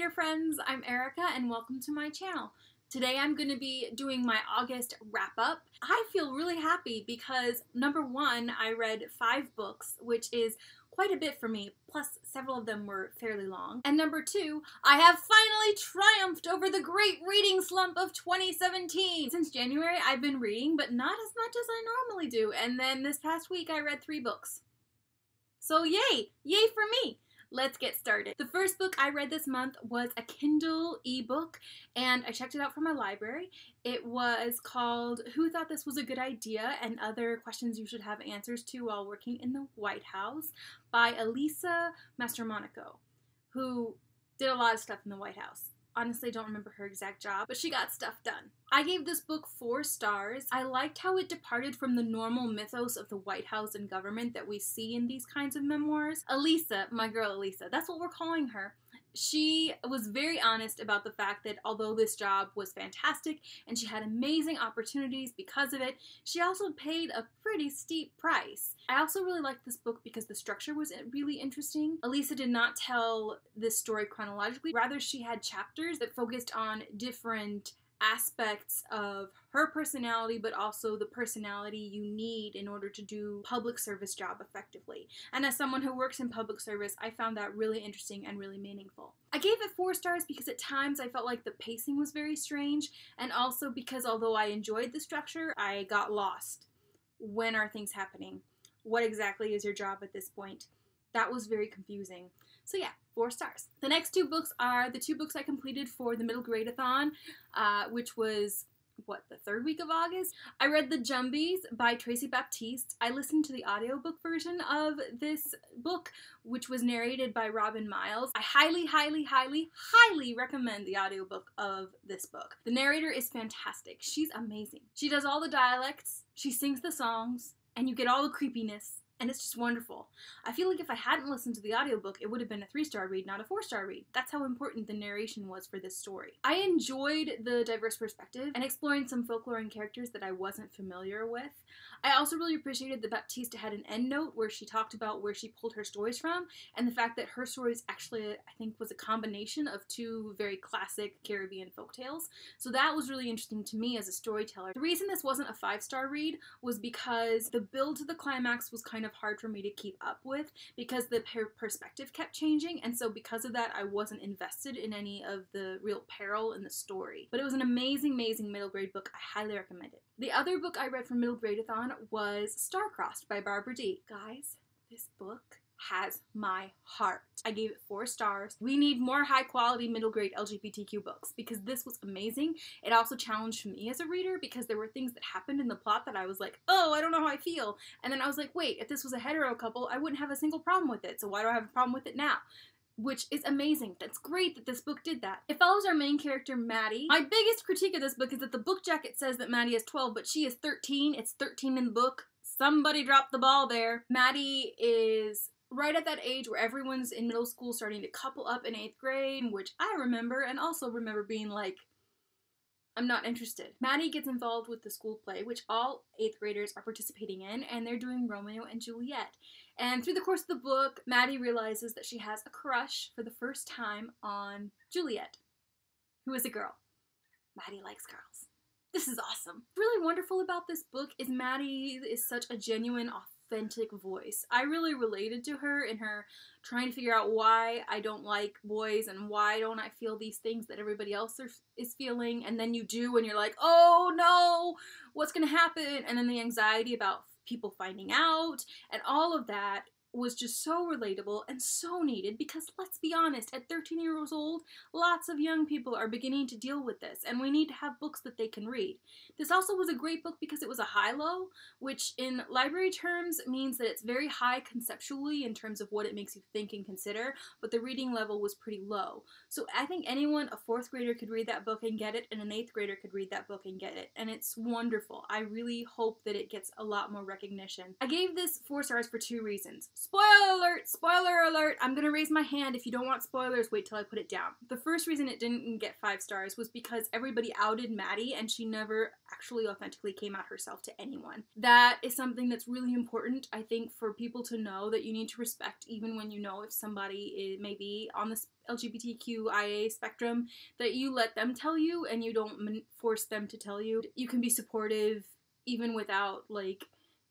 there friends, I'm Erica and welcome to my channel. Today I'm going to be doing my August wrap up. I feel really happy because number one, I read 5 books, which is quite a bit for me, plus several of them were fairly long. And number 2, I have finally triumphed over the great reading slump of 2017. Since January I've been reading, but not as much as I normally do, and then this past week I read 3 books. So yay! Yay for me! Let's get started. The first book I read this month was a Kindle ebook, and I checked it out from my library. It was called Who Thought This Was a Good Idea and Other Questions You Should Have Answers to While Working in the White House by Elisa Mastromonaco, who did a lot of stuff in the White House. Honestly, I don't remember her exact job, but she got stuff done. I gave this book 4 stars. I liked how it departed from the normal mythos of the White House and government that we see in these kinds of memoirs. Elisa, my girl Elisa, that's what we're calling her. She was very honest about the fact that although this job was fantastic and she had amazing opportunities because of it, she also paid a pretty steep price. I also really liked this book because the structure was really interesting. Elisa did not tell this story chronologically, rather she had chapters that focused on different aspects of her personality, but also the personality you need in order to do public service job effectively. And as someone who works in public service, I found that really interesting and really meaningful. I gave it 4 stars because at times I felt like the pacing was very strange, and also because although I enjoyed the structure, I got lost. When are things happening? What exactly is your job at this point? That was very confusing. So yeah, 4 stars. The next 2 books are the 2 books I completed for the middle grade-a-thon, which was, the 3rd week of August? I read The Jumbies by Tracy Baptiste. I listened to the audiobook version of this book, which was narrated by Robin Miles. I highly recommend the audiobook of this book. The narrator is fantastic. She's amazing. She does all the dialects, she sings the songs, and you get all the creepiness. And it's just wonderful. I feel like if I hadn't listened to the audiobook, it would have been a 3-star read, not a 4-star read. That's how important the narration was for this story. I enjoyed the diverse perspective and exploring some folklore and characters that I wasn't familiar with. I also really appreciated that Baptiste had an endnote where she talked about where she pulled her stories from, and the fact that her stories actually, I think, was a combination of 2 very classic Caribbean folktales. So that was really interesting to me as a storyteller. The reason this wasn't a 5-star read was because the build to the climax was kind of hard for me to keep up with because the perspective kept changing, and so because of that I wasn't invested in any of the real peril in the story. But it was an amazing middle grade book. I highly recommend it. The other book I read from middle grade-a-thon was Starcrossed by Barbara D. Guys, this book has my heart. I gave it 4 stars. We need more high quality middle grade LGBTQ books because this was amazing. It also challenged me as a reader because there were things that happened in the plot that I was like, oh, I don't know how I feel. And then I was like, wait, if this was a hetero couple, I wouldn't have a single problem with it. So why do I have a problem with it now? Which is amazing. That's great that this book did that. It follows our main character, Maddie. My biggest critique of this book is that the book jacket says that Maddie is 12, but she is 13. It's 13 in the book. Somebody dropped the ball there. Maddie is right at that age where everyone's in middle school starting to couple up in 8th grade, which I remember, and also remember being like, I'm not interested. Maddie gets involved with the school play, which all 8th graders are participating in, and they're doing Romeo and Juliet. And through the course of the book, Maddie realizes that she has a crush for the first time on Juliet, who is a girl. Maddie likes girls. This is awesome. Really wonderful about this book is Maddie is such a genuine, authentic voice. I really related to her in her trying to figure out why I don't like boys and why don't I feel these things that everybody else is feeling, and then you do and you're like, oh no, what's gonna happen? And then the anxiety about people finding out and all of that was just so relatable and so needed because let's be honest, at 13 years old, lots of young people are beginning to deal with this and we need to have books that they can read. This also was a great book because it was a high-low, which in library terms means that it's very high conceptually in terms of what it makes you think and consider, but the reading level was pretty low. So I think anyone, a 4th grader could read that book and get it, and an 8th grader could read that book and get it, and it's wonderful. I really hope that it gets a lot more recognition. I gave this 4 stars for 2 reasons. Spoiler alert! Spoiler alert! I'm gonna raise my hand. If you don't want spoilers, wait till I put it down. The first reason it didn't get 5 stars was because everybody outed Maddie and she never actually authentically came out herself to anyone. That is something that's really important, I think, for people to know, that you need to respect even when you know if somebody may be on the LGBTQIA spectrum, that you let them tell you and you don't force them to tell you. You can be supportive even without, like,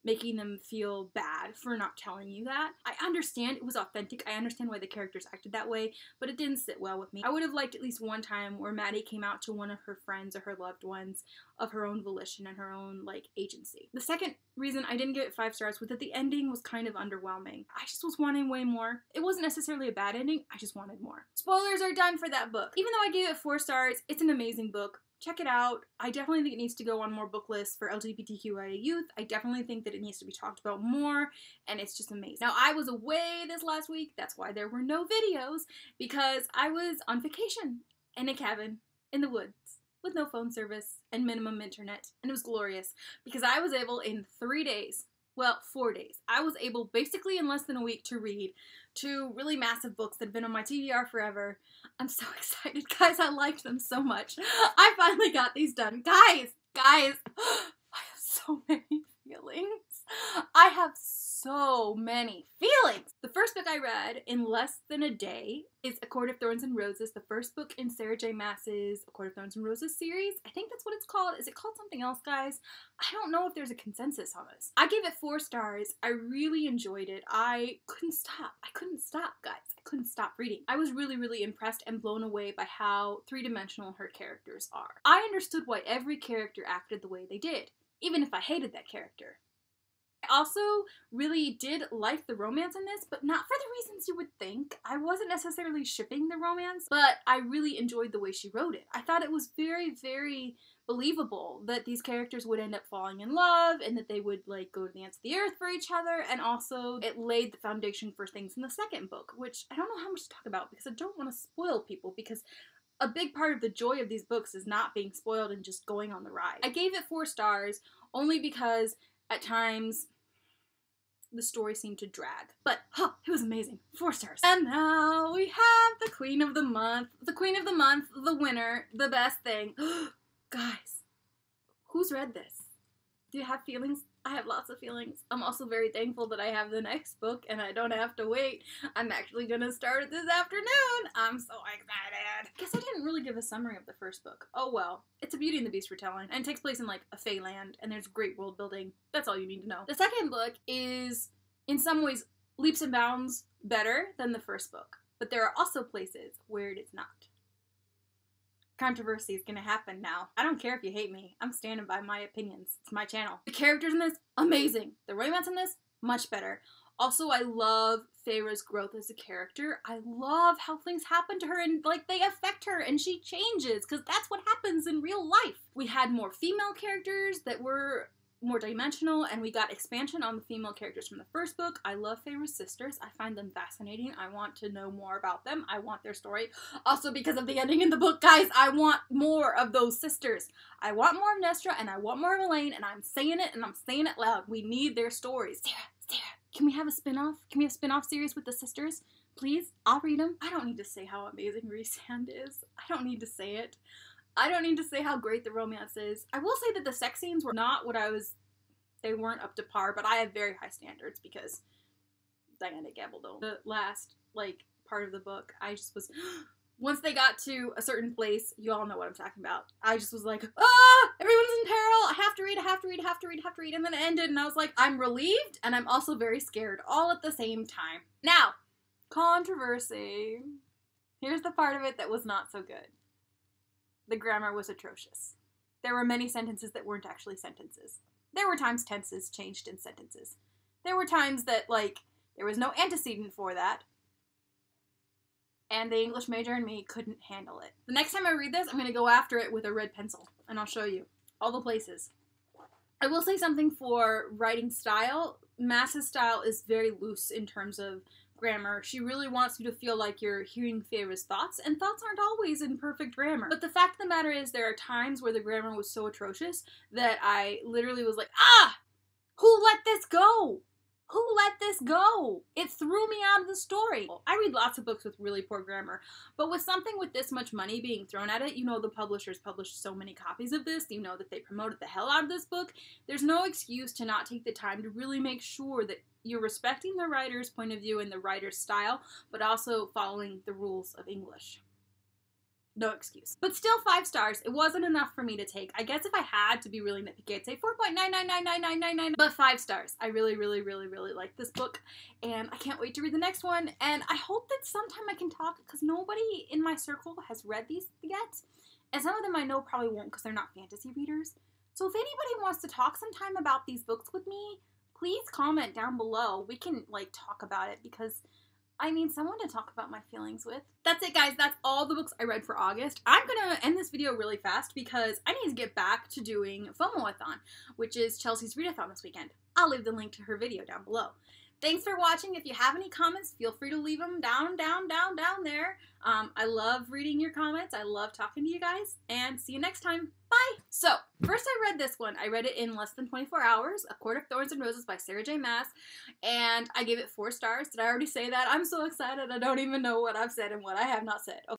making them feel bad for not telling you that. I understand it was authentic. I understand why the characters acted that way, but it didn't sit well with me. I would have liked at least one time where Maddie came out to one of her friends or her loved ones of her own volition and her own, like, agency. The second reason I didn't give it 5 stars was that the ending was kind of underwhelming. I just was wanting way more. It wasn't necessarily a bad ending, I just wanted more. Spoilers are done for that book. Even though I gave it 4 stars, it's an amazing book. Check it out. I definitely think it needs to go on more book lists for LGBTQIA youth. I definitely think that it needs to be talked about more, and it's just amazing. Now, I was away this last week. That's why there were no videos, because I was on vacation in a cabin in the woods with no phone service and minimum internet, and it was glorious because I was able in 3 days, well, 4 days, I was able basically in less than a week to read 2 really massive books that have been on my TBR forever. I'm so excited, guys. I liked them so much. I finally got these done. Guys, I have so many feelings. I have so many feelings. The first book I read in less than a day is A Court of Thorns and Roses, the first book in Sarah J. Maas's A Court of Thorns and Roses series. I think that's what it's called. Is it called something else, guys? I don't know if there's a consensus on this. I gave it 4 stars. I really enjoyed it. I couldn't stop. I couldn't stop, guys. I couldn't stop reading. I was really, really impressed and blown away by how 3-dimensional her characters are. I understood why every character acted the way they did, even if I hated that character. I also really did like the romance in this, but not for the reasons you would think. I wasn't necessarily shipping the romance, but I really enjoyed the way she wrote it. I thought it was very, very believable that these characters would end up falling in love and that they would, like, go to the ends of the earth for each other, and also it laid the foundation for things in the second book, which I don't know how much to talk about because I don't want to spoil people, because a big part of the joy of these books is not being spoiled and just going on the ride. I gave it 4 stars only because at times the story seemed to drag. But, it was amazing. 4 stars. And now we have the Queen of the Month. The Queen of the Month, the winner, the best thing. Guys, who's read this? Do you have feelings? I have lots of feelings. I'm also very thankful that I have the next book and I don't have to wait. I'm actually gonna start it this afternoon. I'm so excited. I guess I didn't really give a summary of the first book. Oh well. It's a Beauty and the Beast retelling and it takes place in, like, a fae land and there's great world building. That's all you need to know. The second book is, in some ways, leaps and bounds better than the first book. But there are also places where it is not. Controversy is gonna happen now. I don't care if you hate me. I'm standing by my opinions. It's my channel. The characters in this, amazing. The romance in this, much better. Also, I love Feyre's growth as a character. I love how things happen to her and, like, they affect her and she changes, because that's what happens in real life. We had more female characters that were more dimensional, and we got expansion on the female characters from the first book. I love Feyre's sisters. I find them fascinating. I want to know more about them. I want their story. Also, because of the ending in the book, guys, I want more of those sisters. I want more of Nestra, and I want more of Elaine, and I'm saying it, and I'm saying it loud. We need their stories. Sarah, can we have a spin-off? Can we have a spin-off series with the sisters? Please? I'll read them. I don't need to say how amazing Rhysand is. I don't need to say it. I don't need to say how great the romance is. I will say that the sex scenes were not what they weren't up to par, but I have very high standards because Diana Gabaldon. The last, like, part of the book, I just was, once they got to a certain place, you all know what I'm talking about, I just was like, everyone's in peril, I have to read, and then it ended, and I was like, I'm relieved, and I'm also very scared, all at the same time. Now, controversy. Here's the part of it that was not so good. The grammar was atrocious. There were many sentences that weren't actually sentences. There were times tenses changed in sentences. There were times that, like, there was no antecedent for that. And the English major in me couldn't handle it. The next time I read this, I'm going to go after it with a red pencil. And I'll show you all the places. I will say something for writing style. Maas's style is very loose in terms of grammar. She really wants you to feel like you're hearing Feyre's thoughts, and thoughts aren't always in perfect grammar. But the fact of the matter is there are times where the grammar was so atrocious that I literally was like, who let this go? Who let this go? It threw me out of the story. I read lots of books with really poor grammar, but with something with this much money being thrown at it, you know the publishers published so many copies of this, you know that they promoted the hell out of this book. There's no excuse to not take the time to really make sure that you're respecting the writer's point of view and the writer's style, but also following the rules of English. No excuse. But still 5 stars. It wasn't enough for me to take. I guess if I had to be really nitpicky, I'd say 4.99999999, but 5 stars. I really like this book, and I can't wait to read the next one, and I hope that sometime I can talk, because nobody in my circle has read these yet, and some of them I know probably won't because they're not fantasy readers. So if anybody wants to talk sometime about these books with me, please comment down below. We can, like, talk about it, because I need someone to talk about my feelings with. That's it, guys. That's all the books I read for August. I'm gonna end this video really fast because I need to get back to doing FOMO-a-thon, which is Chelsea's readathon this weekend. I'll leave the link to her video down below. Thanks for watching. If you have any comments, feel free to leave them down there. I love reading your comments. I love talking to you guys, and see you next time. Bye! So, first I read this one. I read it in less than 24 hours, A Court of Thorns and Roses by Sarah J. Maas, and I gave it 4 stars. Did I already say that? I'm so excited. I don't even know what I've said and what I have not said. Okay.